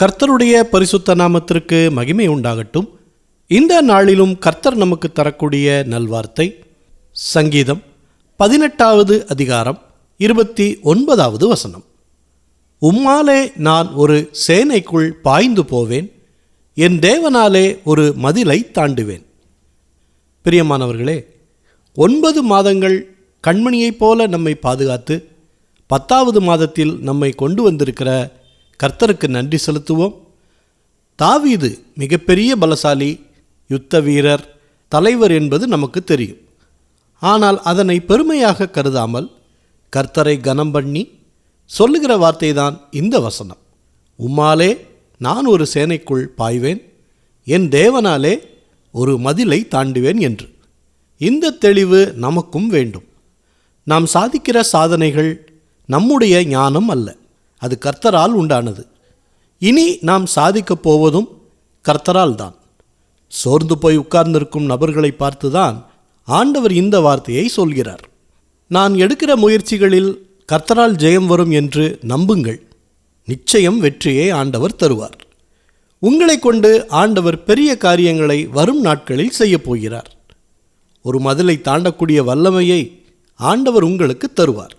கர்த்தருடைய பரிசுத்த நாமத்திற்கு மகிமை உண்டாகட்டும். இந்த நாளிலும் கர்த்தர் நமக்கு தரக்கூடிய நல்வார்த்தை சங்கீதம் 18வது அதிகாரம் 29வது வசனம். உம்மாலே நான் ஒரு சேனைக்குள் பாய்ந்து போவேன், என் தேவனாலே ஒரு மதிலை தாண்டுவேன். பிரியமானவர்களே, 9 மாதங்கள் கண்மணியைப் போல நம்மை பாதுகாத்து 10வது மாதத்தில் நம்மை கொண்டு வந்திருக்கிற கர்த்தருக்கு நன்றி செலுத்துவோம். தாவீது மிகப்பெரிய பலசாலி, யுத்த வீரர், தலைவர் என்பது நமக்கு தெரியும். ஆனால் அதனை பெருமையாக கருதாமல் கர்த்தரை கனம் பண்ணி சொல்லுகிற வார்த்தைதான் இந்த வசனம். உம்மாலே நான் ஒரு சேனைக்குள் பாய்வேன், என் தேவனாலே ஒரு மதிலை தாண்டுவேன் என்று. இந்த தெளிவு நமக்கும் வேண்டும். நாம் சாதிக்கிற சாதனைகள் நம்முடைய ஞானம் அல்ல, அது கர்த்தரால் உண்டானது. இனி நாம் சாதிக்கப் போவதும் கர்த்தரால் தான். சோர்ந்து போய் உட்கார்ந்திருக்கும் நபர்களை பார்த்துதான் ஆண்டவர் இந்த வார்த்தையை சொல்கிறார். நான் எடுக்கிற முயற்சிகளில் கர்த்தரால் ஜெயம் வரும் என்று நம்புங்கள். நிச்சயம் வெற்றியை ஆண்டவர் தருவார். உங்களை கொண்டு ஆண்டவர் பெரிய காரியங்களை வரும் நாட்களில் செய்யப் போகிறார். ஒரு மதிலை தாண்டக்கூடிய வல்லமையை ஆண்டவர் உங்களுக்கு தருவார்.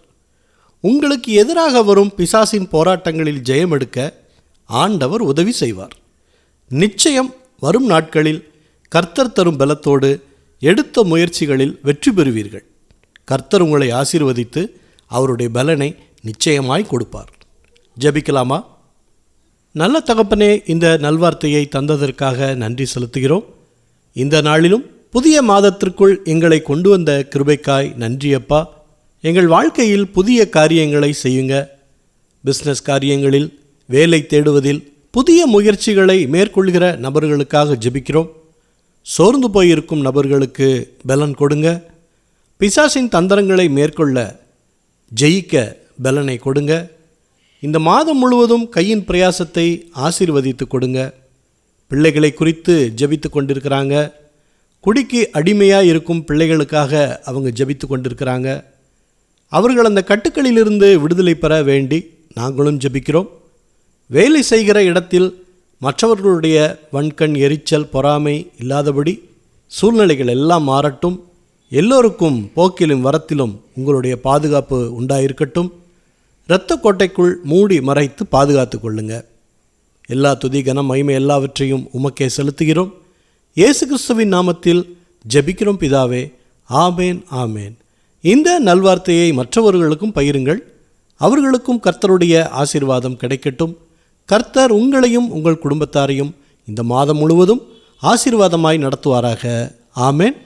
உங்களுக்கு எதிராக வரும் பிசாசின் போராட்டங்களில் ஜெயம் எடுக்க ஆண்டவர் உதவி செய்வார். நிச்சயம் வரும் நாட்களில் கர்த்தர் தரும் பலத்தோடு எடுத்த முயற்சிகளில் வெற்றி பெறுவீர்கள். கர்த்தர் உங்களை ஆசீர்வதித்து அவருடைய பலனை நிச்சயமாய் கொடுப்பார். ஜெபிக்கலாமா? நல்ல தகப்பனே, இந்த நல்வார்த்தையை தந்ததற்காக நன்றி செலுத்துகிறோம். இந்த நாளிலும் புதிய மாதத்திற்குள் எங்களை கொண்டு வந்த கிருபைக்காய் நன்றியப்பா. எங்கள் வாழ்க்கையில் புதிய காரியங்களை செய்யுங்க. பிஸ்னஸ் காரியங்களில், வேலை தேடுவதில் புதிய முயற்சிகளை மேற்கொள்கிற நபர்களுக்காக ஜெபிக்கிறோம். சோர்ந்து போயிருக்கும் நபர்களுக்கு பலன் கொடுங்க. பிசாசின் தந்திரங்களை மேற்கொள்ள ஜெயிக்க பலனை கொடுங்க. இந்த மாதம் முழுவதும் கையின் பிரயாசத்தை ஆசீர்வதித்து கொடுங்க. பிள்ளைகளை குறித்து ஜெபித்து கொண்டிருக்கிறாங்க. குடிக்கு அடிமையாக இருக்கும் பிள்ளைகளுக்காக அவங்க ஜெபித்து கொண்டிருக்கிறாங்க. அவர்கள் அந்த கட்டுக்களிலிருந்து விடுதலை பெற வேண்டி நாங்களும் ஜெபிக்கிறோம். வேலை செய்கிற இடத்தில் மற்றவர்களுடைய வன்கண் எரிச்சல், பொறாமை இல்லாதபடி சூழ்நிலைகள் எல்லாம் மாறட்டும். எல்லோருக்கும் போக்கிலும் வரத்திலும் உங்களுடைய பாதுகாப்பு உண்டாயிருக்கட்டும். இரத்த கோட்டைக்குள் மூடி மறைத்து பாதுகாத்து கொள்ளுங்க. எல்லா துதி, கனம், மகிமை எல்லாவற்றையும் உமக்கே செலுத்துகிறோம். இயேசு கிறிஸ்துவின் நாமத்தில் ஜெபிக்கிறோம் பிதாவே. ஆமேன், ஆமேன். இந்த நல்வார்த்தையை மற்றவர்களுக்கும் பகிருங்கள். அவர்களுக்கும் கர்த்தருடைய ஆசீர்வாதம் கிடைக்கட்டும். கர்த்தர் உங்களையும் உங்கள் குடும்பத்தாரையும் இந்த மாதம் முழுவதும் ஆசீர்வாதமாய் நடத்துவாராக. ஆமேன்.